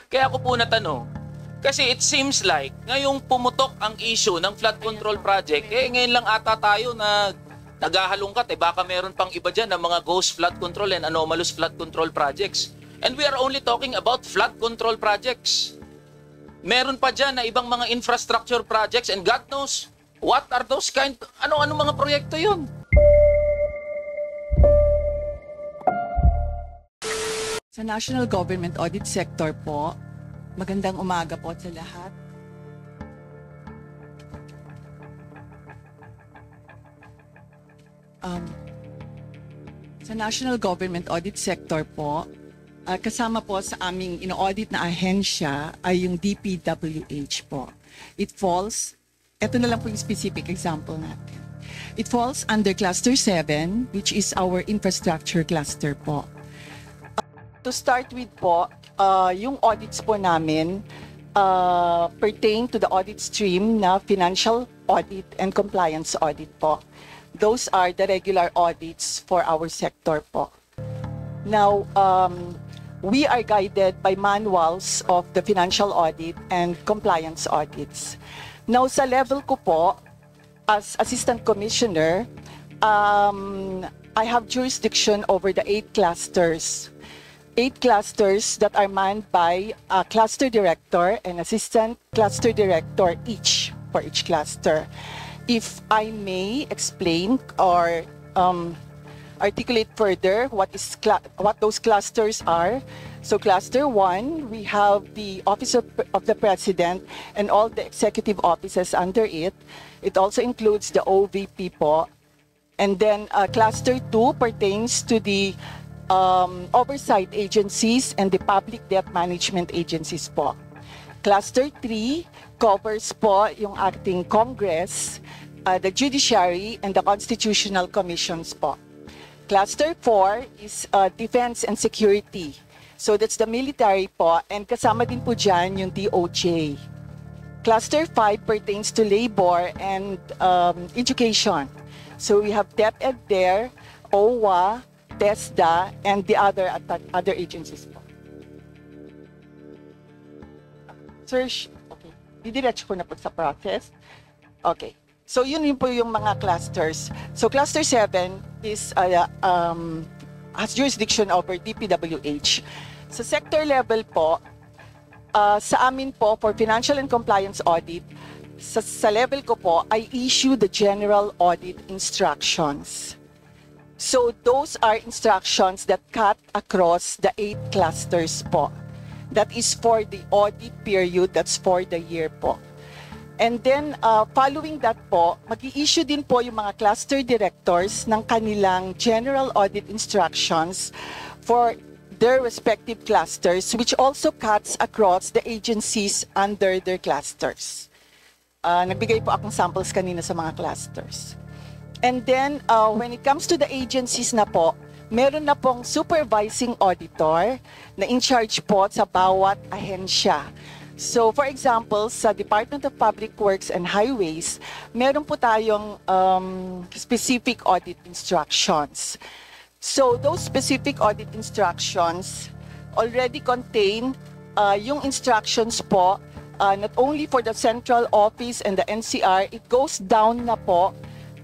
Kaya ako po natanong, kasi it seems like ngayong pumutok ang issue ng flood control project, ngayon lang ata tayo na naghahalongkat baka meron pang iba dyan ng mga ghost flood control and anomalous flood control projects. And we are only talking about flood control projects. Meron pa dyan na ibang mga infrastructure projects and God knows what are those ano mga proyekto yun? Sa National Government Audit Sector po, magandang umaga po sa lahat. Sa National Government Audit Sector po, kasama po sa aming ino-audit na ahensya ay yung DPWH po. It falls, eto na lang po yung specific example natin. It falls under Cluster 7, which is our infrastructure cluster po. To start with po, yung audits po namin pertain to the audit stream na financial audit and compliance audit po. Those are the regular audits for our sector po. Now, we are guided by manuals of the financial audit and compliance audits. Now, sa level ko po, as Assistant Commissioner, I have jurisdiction over the 8 clusters. 8 clusters that are manned by a cluster director and assistant cluster director each for each cluster. If I may explain or articulate further what those clusters are. So cluster 1, we have the Office of the President and all the executive offices under it. It also includes the OVP po. And then cluster 2 pertains to the oversight agencies and the public debt management agencies po. Cluster 3 covers po yung acting Congress, the judiciary, and the constitutional commissions po. Cluster 4 is defense and security. So that's the military po, and kasama din po dyan yung DOJ. Cluster 5 pertains to labor and education. So we have DepEd there, OWA, TESDA, and the other agencies po. Sir, okay. Didiretso ko na po sa process. Okay. So yun po yung mga clusters. So cluster 7 is has jurisdiction over DPWH. Sa sector level po, sa amin po for financial and compliance audit, sa level ko po, I issue the general audit instructions. So those are instructions that cut across the 8 clusters po. That is for the audit period, that's for the year po. And then following that po, mag-i-issue din po yung mga cluster directors ng kanilang general audit instructions for their respective clusters, which also cuts across the agencies under their clusters. Nagbigay po akong samples kanina sa mga clusters. And then, when it comes to the agencies na po, meron na pong supervising auditor na in charge po sa bawat ahensya. So, for example, sa Department of Public Works and Highways, meron po tayong specific audit instructions. So, those specific audit instructions already contain yung instructions po, not only for the central office and the NCR, it goes down na po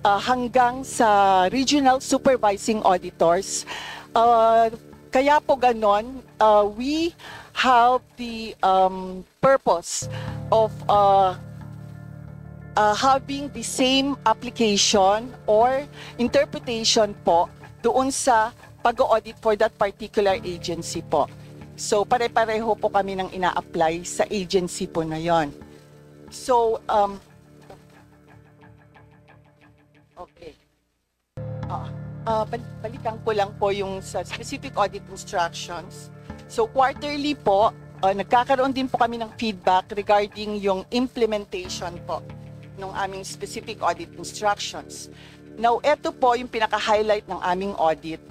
hanggang sa regional supervising auditors. Kaya po ganon, we have the purpose of having the same application or interpretation po doon sa pag-audit for that particular agency po. So pare-pareho po kami ng ina-apply sa agency po na yon. So, okay. Balikan ko lang po yung sa specific audit instructions. So quarterly po, nagkakaroon din po kami ng feedback regarding yung implementation po ng aming specific audit instructions. Now, ito po yung pinaka-highlight ng aming audit.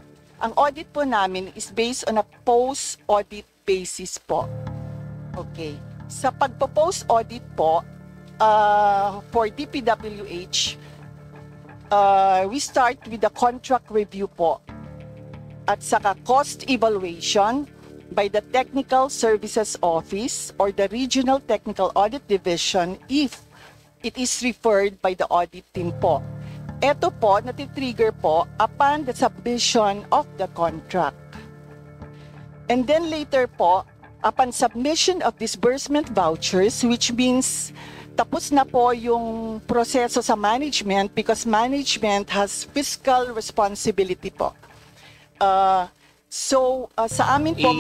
Ang audit po namin is based on a post-audit basis po. Okay. Sa pagpo-post-audit po, for DPWH, we start with the contract review po at saka cost evaluation by the Technical Services Office or the Regional Technical Audit Division if it is referred by the audit team po. Ito po, natitrigger po upon the submission of the contract. And then later po, upon submission of disbursement vouchers, which means tapos na po yung proseso sa management because management has fiscal responsibility po. Sa amin po...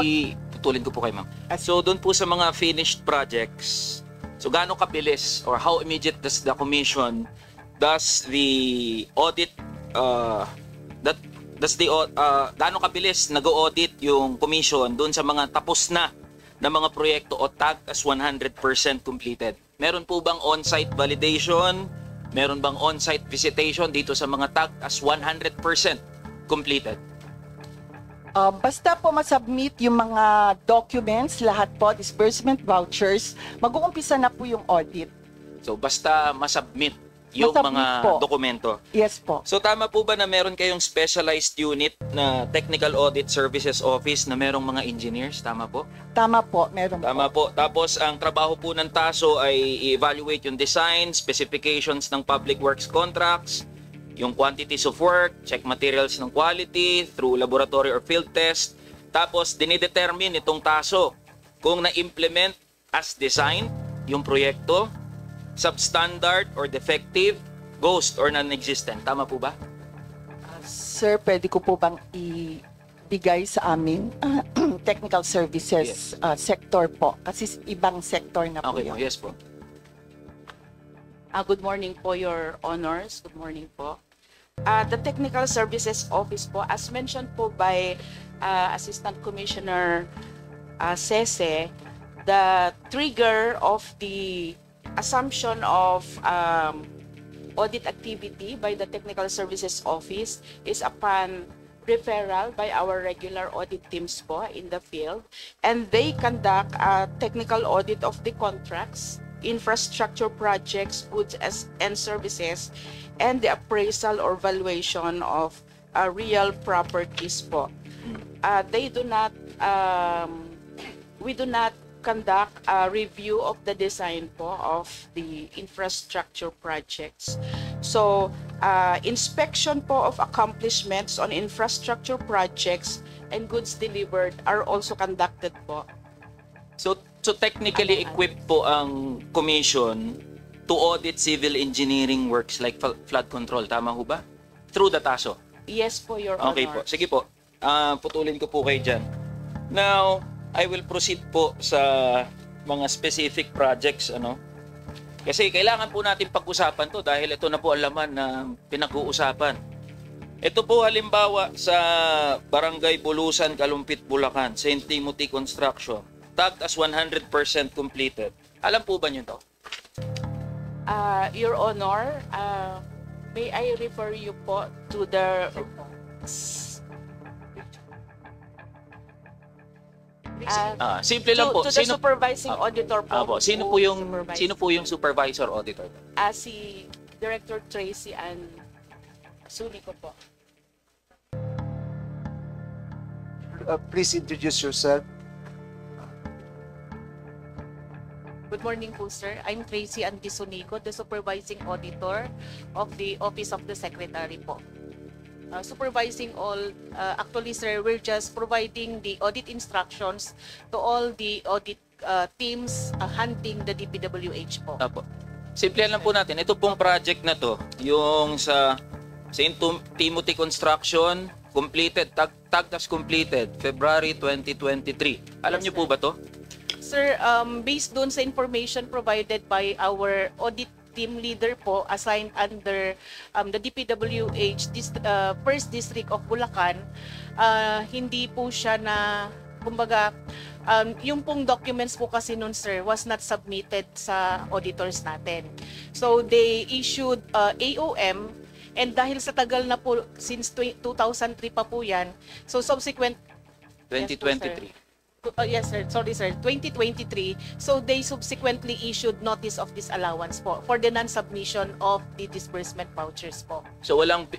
Putulin ko po kayo, ma'am. So, doon po sa mga finished projects, so gaano kabilis or how immediate does the commission, does the audit, gaano kabilis nag-audit yung commission doon sa mga tapos na mga proyekto o tagged as 100% completed? Meron po bang on-site validation? Meron bang on-site visitation dito sa mga tagged as 100% completed? Basta po masubmit yung mga documents, lahat po, disbursement vouchers, mag-uumpisa na po yung audit. So basta masubmit yung mga po. dokumento. Yes po. So tama po ba na meron kayong specialized unit na Technical Audit Services Office na merong mga engineers? Tama po? Tama po, meron Tama po. po. Tapos ang trabaho po ng TASO ay i-evaluate yung design, specifications ng public works contracts, yung quantities of work, check materials ng quality through laboratory or field test. Tapos dinidetermine itong TASO kung na-implement as design yung proyekto, substandard or defective, ghost or non-existent. Tama po ba? Sir, pwede ko po bang ibigay sa amin technical services sector po? Kasi ibang sector na po Okay yun. po, yes po. Good morning po, Your Honors. Good morning po. The Technical Services Office po, as mentioned po by Assistant Commissioner Sese, the trigger of the assumption of audit activity by the Technical Services Office is upon referral by our regular audit teams po in the field, and they conduct a technical audit of the contracts, infrastructure projects, goods and services, and the appraisal or valuation of real properties po. We do not conduct a review of the design po of the infrastructure projects. So, inspection po of accomplishments on infrastructure projects and goods delivered are also conducted po. So technically equipped po ang commission to audit civil engineering works like flood control. Tama ho ba? Through the TASO. Yes po, Your Honor. Okay po. Sige po. Putulin ko po kayo dyan. Now, I will proceed po sa mga specific projects, Kasi kailangan po natin pag-usapan to dahil ito na po ang laman na pinag-uusapan. Ito po halimbawa sa Barangay Bulusan, Kalumpit, Bulacan, St. Timothy Construction, tagged as 100% completed. Alam po ba niyo to? Your Honor, may I refer you po to the Simple lang po. to the supervising auditor po. Sino po yung supervisor auditor? Si Director Tracy and Sunico po. Please introduce yourself. Good morning po, sir. I'm Tracy Andisonico, the Supervising Auditor of the Office of the Secretary po. Supervising all, actually, sir, we're just providing the audit instructions to all the audit teams handling the DPWH po. Apo. Simple lang po natin. Ito pong project na to, yung sa St. Timothy Construction, completed, tagged as completed, February 2023. Alam niyo po ba to? Sir, based doon sa information provided by our audit team leader po assigned under the DPWH First District of Bulacan, hindi po siya na, kumbaga, yung pong documents po kasi nun, sir, was not submitted sa auditors natin. So they issued AOM, and dahil sa tagal na po, since 2003 pa po yan, so subsequent 2023. Yes, sir. Sorry, sir. 2023. So they subsequently issued notice of disallowance po for the non-submission of the disbursement vouchers po. So walang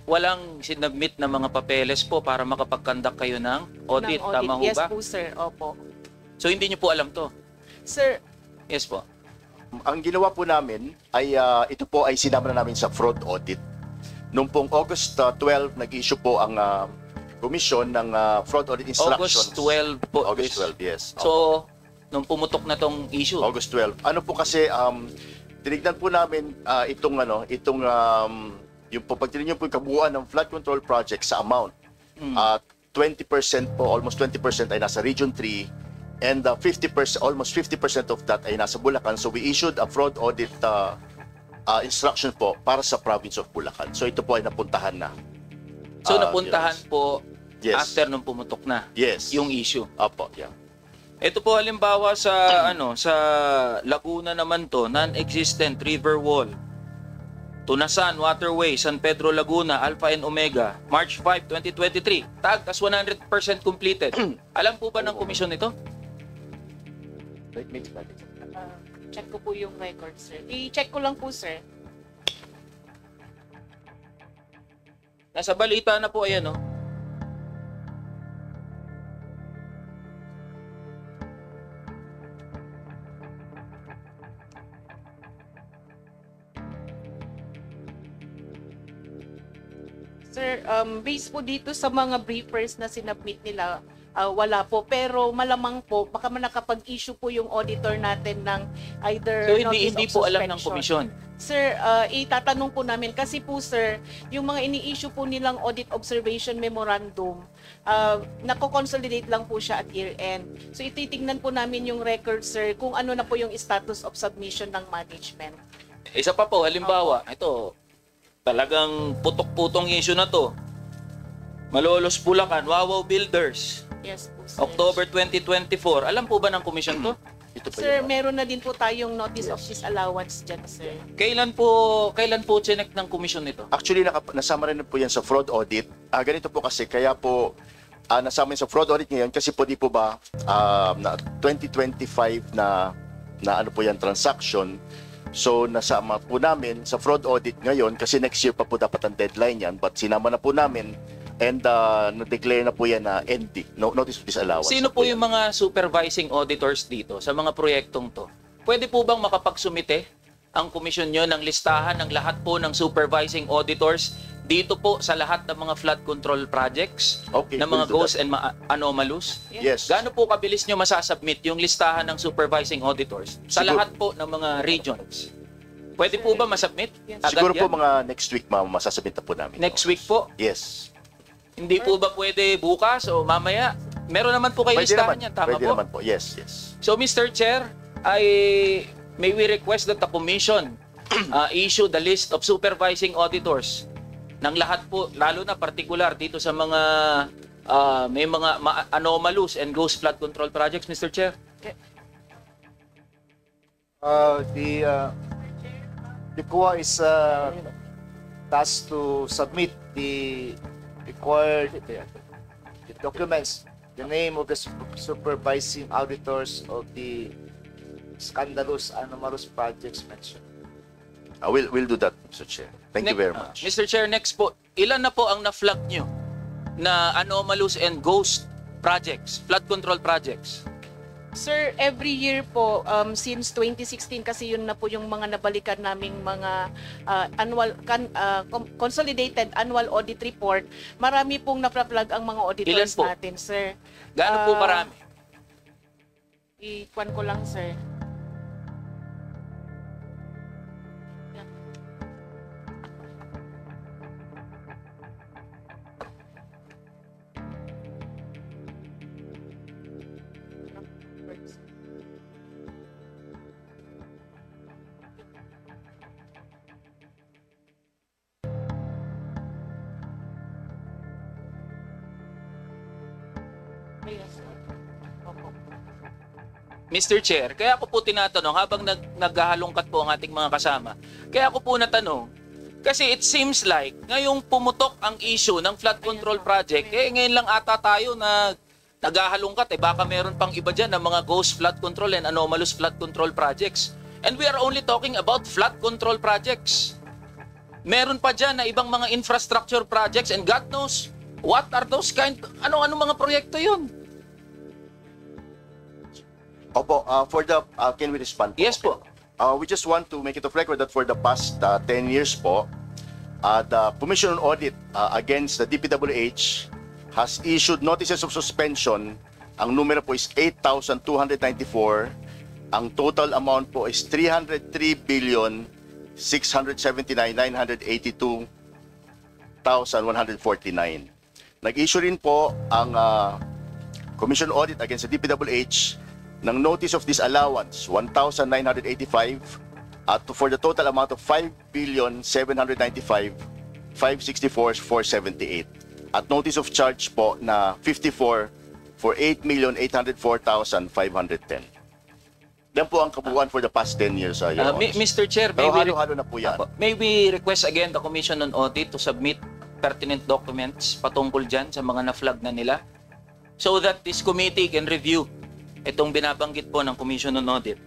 sinubmit na mga papeles po para makapag-conduct kayo ng audit. Ng audit. Tama ho Yes ba? po, sir. Opo. So hindi niyo po alam to. Sir, Yes po. Ang ginawa po namin ay ito po ay sinama na namin sa fraud audit. Noong pong August 12, nag-issue po ang komisyon ng fraud audit instructions. August 12 po. August 12, yes. So, nung pumutok na tong issue. August 12. Ano po kasi tinignan po namin yung po pag tinignan po yung kabuuan ng flood control project sa amount. 20% po, almost 20% ay nasa Region 3 and 50%, almost 50% of that ay nasa Bulacan. So we issued a fraud audit instruction po para sa province of Bulacan. So ito po ay napuntahan na. So napuntahan po Yes. after nung pumutok na Yes. yung issue. Opo, yeah. Ito po halimbawa sa sa Laguna naman to, non-existent river wall. Tunasan Waterway, San Pedro Laguna, Alpha and Omega, March 5, 2023. Tag, tas 100% completed. Alam po ba ng komisyon ito? check ko po yung record, sir. I-check ko lang po, sir. Nasa balita na po, ayan, no? Sir, based po dito sa mga briefers na sinubmit nila, wala po. Pero malamang po, baka nakapag-issue po yung auditor natin ng either So, notice hindi of po alam ng suspension. komisyon. Sir, itatanong po namin kasi po sir, yung mga ini-issue po nilang audit observation memorandum, nako-consolidate lang po siya at year-end. So ititignan po namin yung record sir kung ano na po yung status of submission ng management. Isa pa po, halimbawa, ito, talagang putok-putong issue na to. Malolos Bulacan, Wawaw Builders, Yes po sir. October 2024. Alam po ba ng komisyon to? Ito po Sir, yun. meron na din po tayong notice of disallowance dyan sir. Kailan po chinek ng komisyon nito? Actually, nasama rin po yan sa fraud audit. Ganito po kasi, kaya po nasama yan sa fraud audit ngayon kasi po di po ba na 2025 na ano po yan transaction. So nasama po namin sa fraud audit ngayon kasi next year pa po dapat ang deadline yan, but sinama na po namin and na-declare na po yan na ND, notice of disallowance. Sino po yung mga supervising auditors dito sa mga proyektong to? Pwede po bang makapagsumite ang komisyon nyo ng listahan ng lahat po ng supervising auditors dito po sa lahat ng mga flood control projects Okay, ng mga we'll do ghost and anomalous? Yes. Gaano po kabilis nyo masasubmit yung listahan ng supervising auditors sa Siguro- lahat po ng mga regions? Pwede po ba masubmit? Agad Siguro po yan? mga next week masasabit na po namin. Next week po? Yes. Hindi po ba pwede bukas o mamaya? Meron naman po kayo Pwede listahan naman. yan, tama Pwede po? naman po. Yes, yes. So Mr. Chair, may we request that the Commission issue the list of supervising auditors ng lahat po, lalo na particular dito sa mga may mga anomalous and ghost flood control projects, Mr. Chair? The COA is tasked to submit the required documents, the name of the supervising auditors of the scandalous anomalous projects mentioned. We'll do that, Mr. Chair. Thank you very much. Mr. Chair, next po, ilan na po ang na-flag nyo na anomalous and ghost projects, flood control projects? Sir, every year po, since 2016 kasi yun na po yung mga nabalikan naming mga consolidated annual audit report, marami pong na-flag ang mga auditors Ilan po? natin, sir. Gaano po marami? Ikwan ko lang, sir. Mr. Chair, kaya ako po tinatanong habang naghahalongkat po ang ating mga kasama. Kaya ako po natanong kasi it seems like ngayong pumutok ang issue ng flood control project, ngayon lang ata tayo na naghahalongkat baka meron pang iba diyan ng mga ghost flood control and anomalous flood control projects. And we are only talking about flood control projects. Meron pa diyan na ibang mga infrastructure projects and God knows what are those ano mga proyekto 'yun? Opo, for the, can we respond po? Yes po. We just want to make it of record that for the past 10 years po, the Commission on Audit against the DPWH has issued notices of suspension. Ang numero po is 8,294. Ang total amount po is 303,679,982,149. Nag-issue rin po ang Commission on Audit against the DPWH ng notice of disallowance 1,985 for the total amount of 5,795,564,478 at notice of charge po na 54 for 8,804,510. Yan po ang kabuuan for the past 10 years. Your Honors. Mr. Chair, Pero halo-halo na po yan. may we request again the Commission on Audit to submit pertinent documents patungkol dyan sa mga na-flag na nila so that this committee can review itong binabanggit po ng Commission on Audit.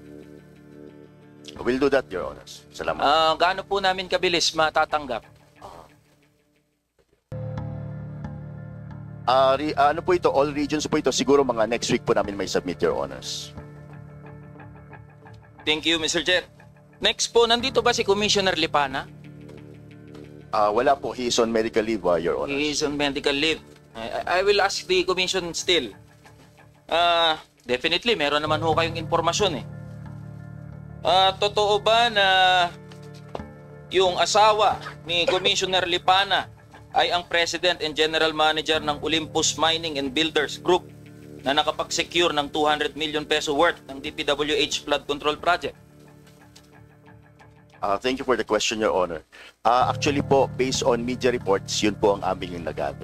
We'll do that, Your Honors. Salamat. Gaano po namin kabilis matatanggap? Ano po ito? All regions po ito. Siguro mga next week po namin may submit, Your Honors. Thank you, Mr. Chair. Next po, nandito ba si Commissioner Lipana? Wala po. He is on medical leave, Your Honors. He is on medical leave. I will ask the Commission still. Definitely, meron naman ho kayong impormasyon eh. Totoo ba na yung asawa ni Commissioner Lipana ay ang President and General Manager ng Olympus Mining and Builders Group na nakapag-secure ng 200 million peso worth ng DPWH flood control project? Thank you for the question, Your Honor. Actually po, based on media reports, yun po ang aming yung nagado.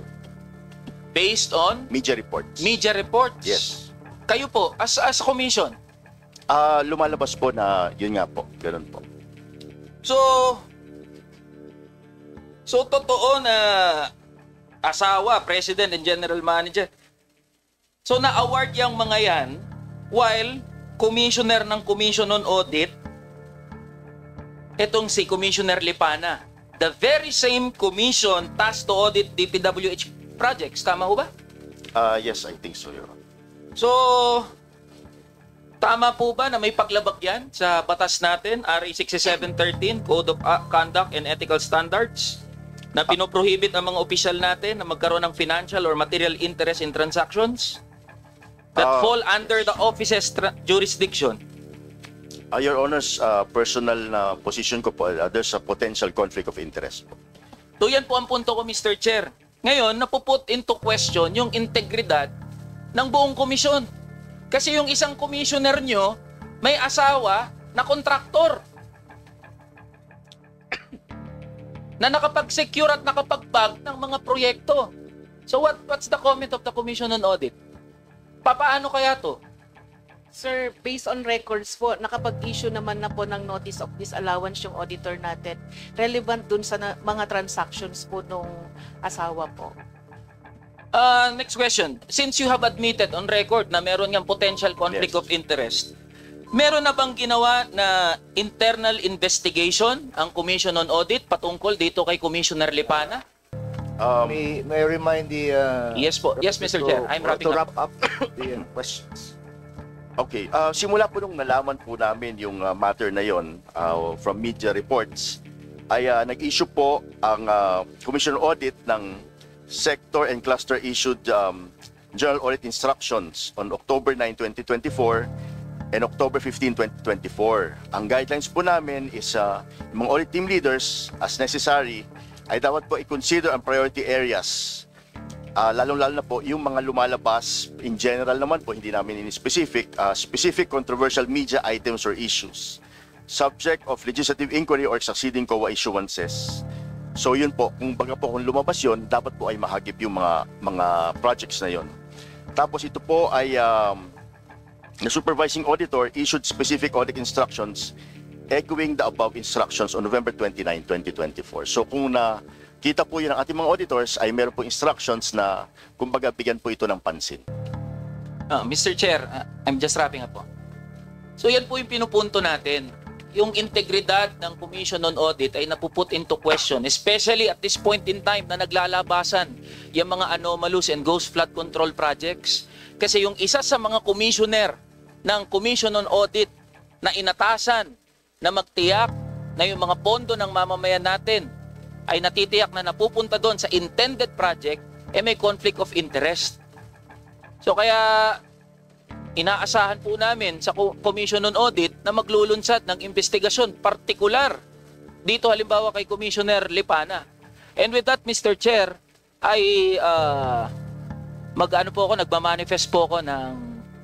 Based on Media reports. media reports? Yes. Kayo po, as commission, Lumalabas po na yun nga po. Ganun po. So totoo na asawa, President and General Manager. So na-award yung mga yan while Commissioner ng Commission on Audit, itong si Commissioner Lipana. The very same commission tasked to audit DPWH projects. Tama ho ba? Yes, I think so, Your Honor. So, tama po ba na may paglabag yan sa batas natin, RA 6713, Code of Conduct and Ethical Standards, na pinoprohibit ang mga opisyal natin na magkaroon ng financial or material interest in transactions that fall under the office's jurisdiction? Your Honor's personal na position ko po, there's a potential conflict of interest po. So yan po ang punto ko, Mr. Chair. Ngayon, napuput into question yung integridad ng buong komisyon. Kasi yung isang commissioner nyo, may asawa na kontraktor na nakapag-secure at nakapag-bag ng mga proyekto. So what's the comment of the Commission on Audit? Papaano kaya to? Sir, based on records po, nakapag-issue naman na po ng notice of disallowance yung auditor natin. Relevant dun sa mga transactions po nung asawa po. Next question. Since you have admitted on record na meron ngang potential conflict Yes. of interest, meron na bang ginawa na internal investigation ang Commission on Audit patungkol dito kay Commissioner Lipana? May I remind the... Yes po. Yes, Mr. Chair. I'm wrapping to up. wrap up the questions. Okay, simula po nung nalaman po namin yung matter na yon from media reports, ay nag-issue po ang Commission on Audit ng sector and cluster issued General Audit Instructions on October 9, 2024 and October 15, 2024. Ang guidelines po namin is yung mga audit team leaders, as necessary, ay dapat po i-consider ang priority areas. Lalong-lalo na po yung mga lumalabas in general naman po, hindi namin in-specific, specific controversial media items or issues, subject of legislative inquiry or succeeding COA issuances. So yun po, kung lumabas yun, dapat po ay mahagip yung mga projects na yun. Tapos ito po ay the supervising auditor issued specific audit instructions echoing the above instructions on November 29, 2024. So kung nakita po yun ng ating mga auditors, ay meron po instructions na kumbaga bigyan po ito ng pansin. Mr. Chair, I'm just wrapping up po. So yan po yung pinupunto natin. Yung integridad ng Commission on Audit ay napuput into question, especially at this point in time na naglalabasan yung mga anomalous and ghost flood control projects. Kasi yung isa sa mga commissioner ng Commission on Audit na inatasan na magtiyak na yung mga pondo ng mamamayan natin ay natitiyak na napupunta doon sa intended project, may conflict of interest. So kaya inaasahan po namin sa Commission on Audit na maglulunsad ng investigasyon partikular dito halimbawa kay Commissioner Lipana. And with that, Mr. Chair, ay nagmamanifest po ako ng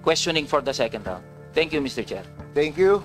questioning for the second round. Thank you, Mr. Chair. Thank you.